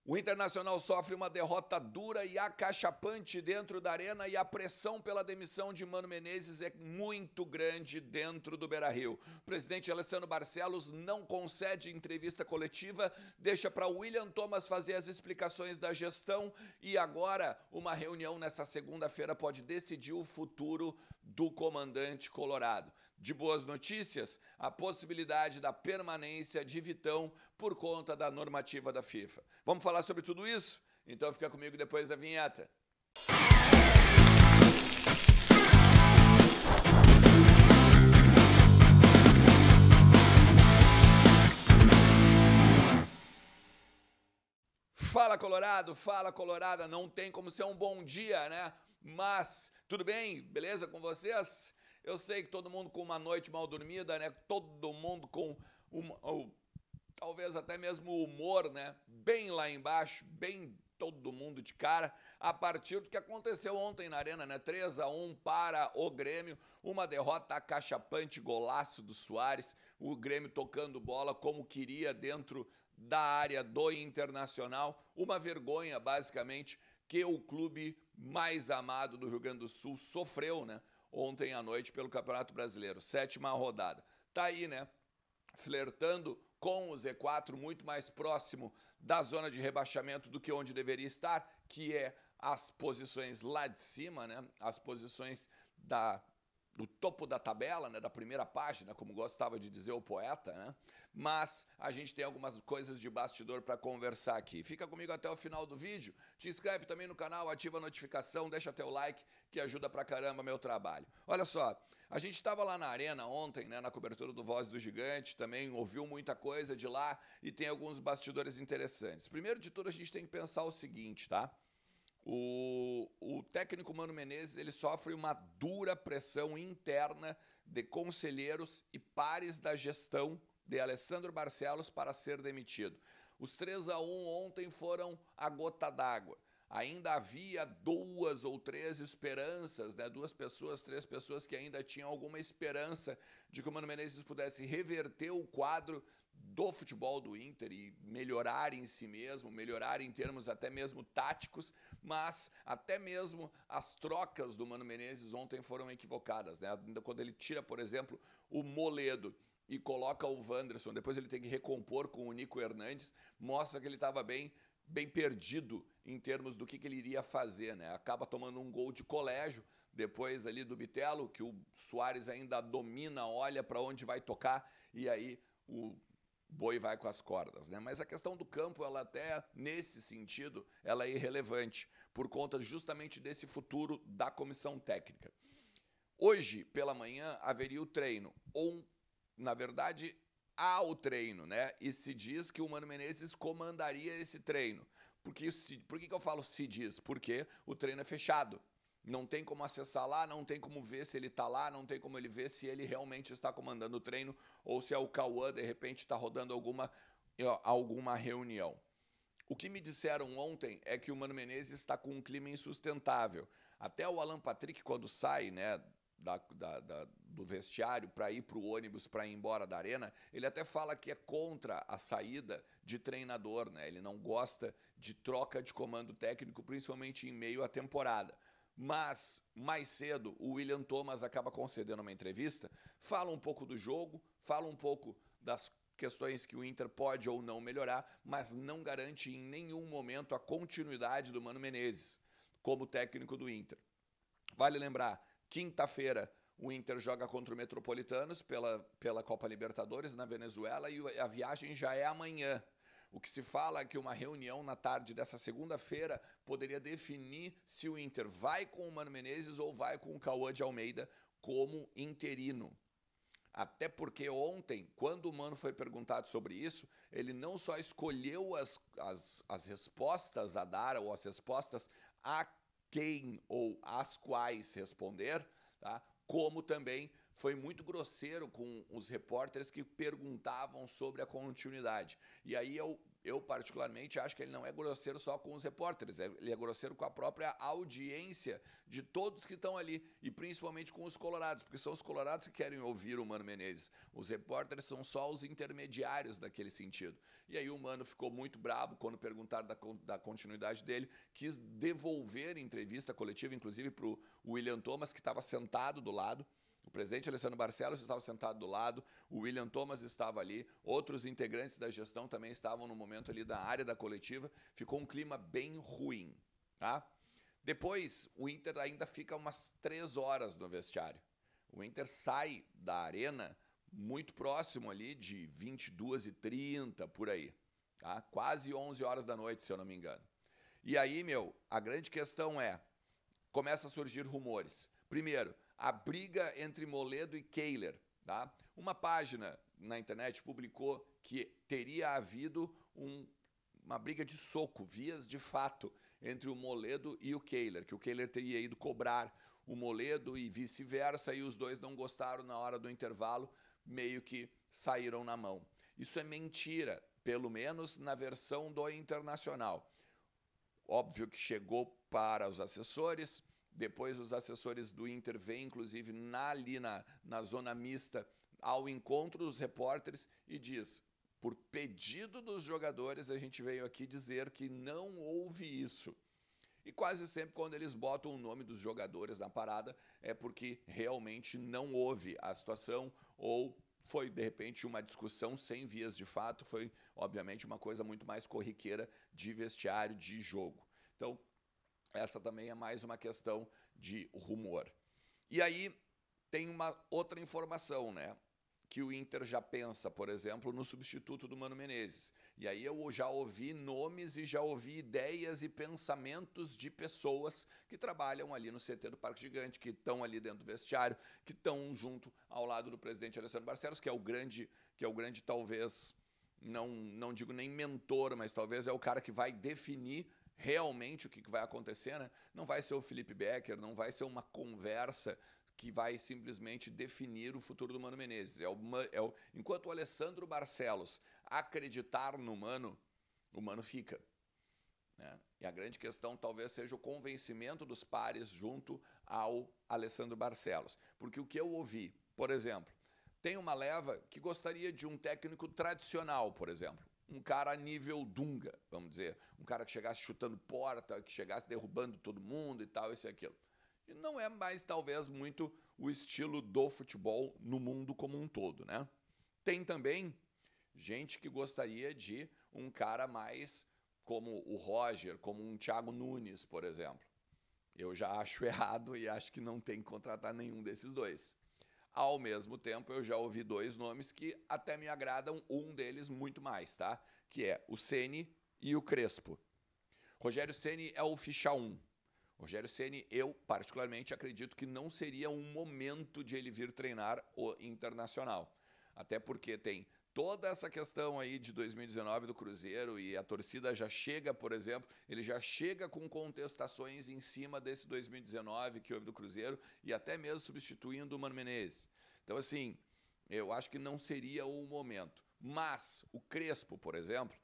O Internacional sofre uma derrota dura e acachapante dentro da arena e a pressão pela demissão de Mano Menezes é muito grande dentro do Beira-Rio. O presidente Alessandro Barcelos não concede entrevista coletiva, deixa para William Thomas fazer as explicações da gestão e agora uma reunião nessa segunda-feira pode decidir o futuro do comandante colorado. De boas notícias, a possibilidade da permanência de Vitão por conta da normativa da FIFA. Vamos falar sobre tudo isso? Então fica comigo depois da vinheta. Fala Colorado, fala Colorada, não tem como ser um bom dia, né? Mas, tudo bem? Beleza com vocês? Eu sei que todo mundo com uma noite mal dormida, né? Todo mundo com talvez até mesmo o humor, né? Bem lá embaixo, bem todo mundo de cara, a partir do que aconteceu ontem na Arena, né? 3-1 para o Grêmio, uma derrota acachapante, golaço do Soares, o Grêmio tocando bola como queria dentro da área do Internacional, uma vergonha basicamente que o clube mais amado do Rio Grande do Sul sofreu, né? Ontem à noite pelo Campeonato Brasileiro, 7ª rodada. Tá aí, né? Flertando com o Z4, muito mais próximo da zona de rebaixamento do que onde deveria estar, que é as posições lá de cima, né? As posições do topo da tabela, né? Da primeira página, como gostava de dizer o poeta, né? Mas a gente tem algumas coisas de bastidor para conversar aqui. Fica comigo até o final do vídeo, te inscreve também no canal, ativa a notificação, deixa teu like, que ajuda pra caramba meu trabalho. Olha só, a gente estava lá na Arena ontem, né, na cobertura do Voz do Gigante, também ouviu muita coisa de lá e tem alguns bastidores interessantes. Primeiro de tudo, a gente tem que pensar o seguinte, tá? O técnico Mano Menezes, ele sofre uma dura pressão interna de conselheiros e pares da gestão de Alessandro Barcelos para ser demitido. Os 3-1 ontem foram a gota d'água. Ainda havia 2 ou 3 esperanças, né? 2 pessoas, 3 pessoas que ainda tinham alguma esperança de que o Mano Menezes pudesse reverter o quadro do futebol do Inter e melhorar em si mesmo, melhorar em termos até mesmo táticos, mas até mesmo as trocas do Mano Menezes ontem foram equivocadas, né? Quando ele tira, por exemplo, o Moledo e coloca o Wanderson, depois ele tem que recompor com o Nico Hernandes, mostra que ele estava bem perdido em termos do que ele iria fazer, né? Acaba tomando um gol de colégio, depois ali do Bitelo, que o Soares ainda domina, olha para onde vai tocar, e aí o boi vai com as cordas, né? Mas a questão do campo, ela até, nesse sentido, ela é irrelevante, por conta justamente desse futuro da comissão técnica. Hoje, pela manhã, haveria o treino, ou, na verdade, há o treino, né? E se diz que o Mano Menezes comandaria esse treino. Por que eu falo se diz? Porque o treino é fechado. Não tem como acessar lá, não tem como ver se ele está lá, não tem como ele ver se ele realmente está comandando o treino ou se é o Cauã, de repente, está rodando alguma reunião. O que me disseram ontem é que o Mano Menezes está com um clima insustentável. Até o Alan Patrick, quando sai, né, do vestiário para ir para o ônibus, para ir embora da arena, ele até fala que é contra a saída de treinador, né? Ele não gosta de troca de comando técnico, principalmente em meio à temporada. Mas, mais cedo, o William Thomas acaba concedendo uma entrevista, fala um pouco do jogo, fala um pouco das questões que o Inter pode ou não melhorar, mas não garante em nenhum momento a continuidade do Mano Menezes como técnico do Inter. Vale lembrar, quinta-feira o Inter joga contra o Metropolitanos pela Copa Libertadores na Venezuela e a viagem já é amanhã. O que se fala é que uma reunião na tarde dessa segunda-feira poderia definir se o Inter vai com o Mano Menezes ou vai com o Cauã de Almeida como interino. Até porque ontem, quando o Mano foi perguntado sobre isso, ele não só escolheu as respostas a dar ou as respostas a quem ou às quais responder, tá? Como também foi muito grosseiro com os repórteres que perguntavam sobre a continuidade. E aí eu particularmente acho que ele não é grosseiro só com os repórteres, ele é grosseiro com a própria audiência de todos que estão ali, e principalmente com os colorados, porque são os colorados que querem ouvir o Mano Menezes. Os repórteres são só os intermediários daquele sentido. E aí o Mano ficou muito brabo quando perguntaram da continuidade dele, quis devolver entrevista coletiva, inclusive para o William Thomas, que estava sentado do lado. O presidente Alessandro Barcelos estava sentado do lado, o William Thomas estava ali, outros integrantes da gestão também estavam no momento ali da área da coletiva. Ficou um clima bem ruim, tá? Depois, o Inter ainda fica umas 3 horas no vestiário. O Inter sai da arena muito próximo ali de 22h30, por aí, tá? Quase 11 horas da noite, se eu não me engano. E aí, a grande questão é, começa a surgir rumores. Primeiro, a briga entre Moledo e Kehler, tá? Uma página na internet publicou que teria havido uma briga de soco, vias de fato, entre o Moledo e o Kehler, que o Kehler teria ido cobrar o Moledo e vice-versa, e os dois não gostaram na hora do intervalo, meio que saíram na mão. Isso é mentira, pelo menos na versão do Internacional. Óbvio que chegou para os assessores. Depois os assessores do Inter vêm, inclusive, ali na zona mista, ao encontro dos repórteres e diz, por pedido dos jogadores, a gente veio aqui dizer que não houve isso. E quase sempre quando eles botam o nome dos jogadores na parada, é porque realmente não houve a situação, ou foi, de repente, uma discussão sem vias de fato, foi, obviamente, uma coisa muito mais corriqueira de vestiário, de jogo. Então, essa também é mais uma questão de rumor. E aí tem uma outra informação, né? Que o Inter já pensa, por exemplo, no substituto do Mano Menezes. E aí eu já ouvi nomes e já ouvi ideias e pensamentos de pessoas que trabalham ali no CT do Parque Gigante, que estão ali dentro do vestiário, que estão junto ao lado do presidente Alessandro Barcelos, que é o grande talvez, não digo nem mentor, mas talvez é o cara que vai definir realmente o que vai acontecer, né? Não vai ser o Felipe Becker, não vai ser uma conversa que vai simplesmente definir o futuro do Mano Menezes. Enquanto o Alessandro Barcelos acreditar no Mano, o Mano fica, né? E a grande questão talvez seja o convencimento dos pares junto ao Alessandro Barcelos. Porque o que eu ouvi, por exemplo, tem uma leva que gostaria de um técnico tradicional, por exemplo. Um cara a nível Dunga, vamos dizer. Um cara que chegasse chutando porta, que chegasse derrubando todo mundo e tal, isso e aquilo. E não é mais, talvez, muito o estilo do futebol no mundo como um todo, né? Tem também gente que gostaria de um cara mais como o Roger, como um Thiago Nunes, por exemplo. Eu já acho errado e acho que não tem que contratar nenhum desses dois. Ao mesmo tempo, eu já ouvi 2 nomes que até me agradam, um deles muito mais, tá? Que é o Ceni e o Crespo. Rogério Ceni é o ficha 1. Rogério Ceni, eu particularmente acredito que não seria um momento de ele vir treinar o Internacional. Até porque tem toda essa questão aí de 2019 do Cruzeiro e a torcida já chega, por exemplo, ele já chega com contestações em cima desse 2019 que houve do Cruzeiro e até mesmo substituindo o Mano Menezes. Então, assim, eu acho que não seria o momento. Mas o Crespo, por exemplo,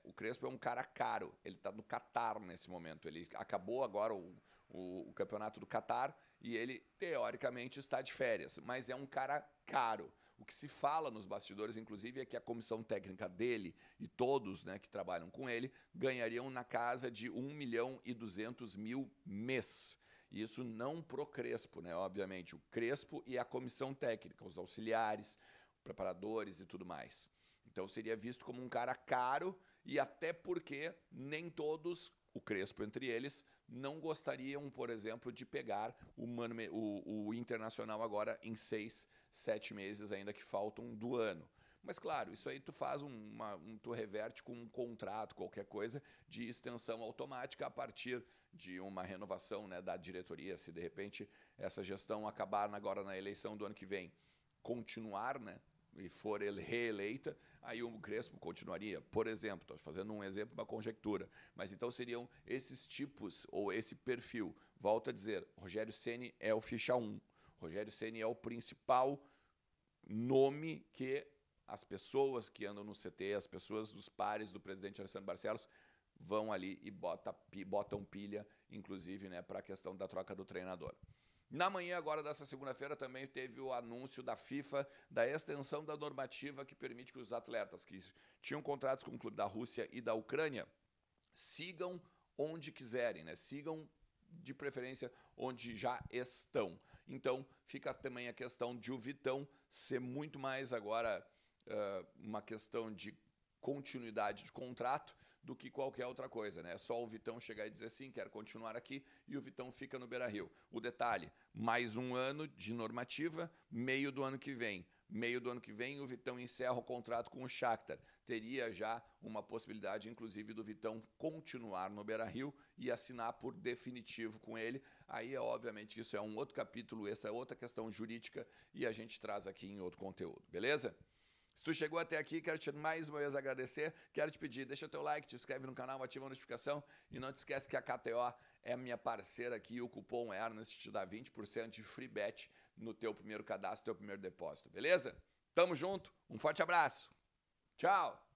o Crespo é um cara caro, ele está no Catar nesse momento, ele acabou agora o campeonato do Catar e ele, teoricamente, está de férias, mas é um cara caro. O que se fala nos bastidores, inclusive, é que a comissão técnica dele e todos, né, que trabalham com ele ganhariam na casa de 1.200.000 mês. Isso não pro Crespo, né? Obviamente, o Crespo e a comissão técnica, os auxiliares, preparadores e tudo mais. Então seria visto como um cara caro e até porque nem todos, o Crespo entre eles, não gostariam, por exemplo, de pegar o Internacional agora em 6, 7 meses ainda que faltam do ano. Mas claro, isso aí tu faz tu reverte com um contrato, qualquer coisa, de extensão automática a partir de uma renovação, né, da diretoria. Se de repente essa gestão acabar agora na eleição do ano que vem, continuar, né, e for reeleita, aí o Crespo continuaria, por exemplo, estou fazendo um exemplo, uma conjectura, mas então seriam esses tipos, ou esse perfil. Volto a dizer, Rogério Ceni é o ficha 1, Rogério Ceni é o principal nome que as pessoas que andam no CT, as pessoas dos pares do presidente Alessandro Barcelos, vão ali e botam pilha, inclusive, né, para a questão da troca do treinador. Na manhã agora dessa segunda-feira também teve o anúncio da FIFA da extensão da normativa que permite que os atletas que tinham contratos com o clube da Rússia e da Ucrânia sigam onde quiserem, né? Sigam de preferência onde já estão. Então fica também a questão de o Vitão ser muito mais agora uma questão de continuidade de contrato do que qualquer outra coisa, né? É só o Vitão chegar e dizer sim, quero continuar aqui, e o Vitão fica no Beira-Rio. O detalhe, mais um ano de normativa, meio do ano que vem. Meio do ano que vem, o Vitão encerra o contrato com o Shakhtar. Teria já uma possibilidade, inclusive, do Vitão continuar no Beira-Rio e assinar por definitivo com ele. Aí, obviamente, isso é um outro capítulo, essa é outra questão jurídica, e a gente traz aqui em outro conteúdo, beleza? Se tu chegou até aqui, quero te mais uma vez agradecer, quero te pedir, deixa teu like, te inscreve no canal, ativa a notificação e não te esquece que a KTO é minha parceira aqui e o cupom Ernest te dá 20% de free bet no teu primeiro cadastro, teu primeiro depósito, beleza? Tamo junto, um forte abraço, tchau!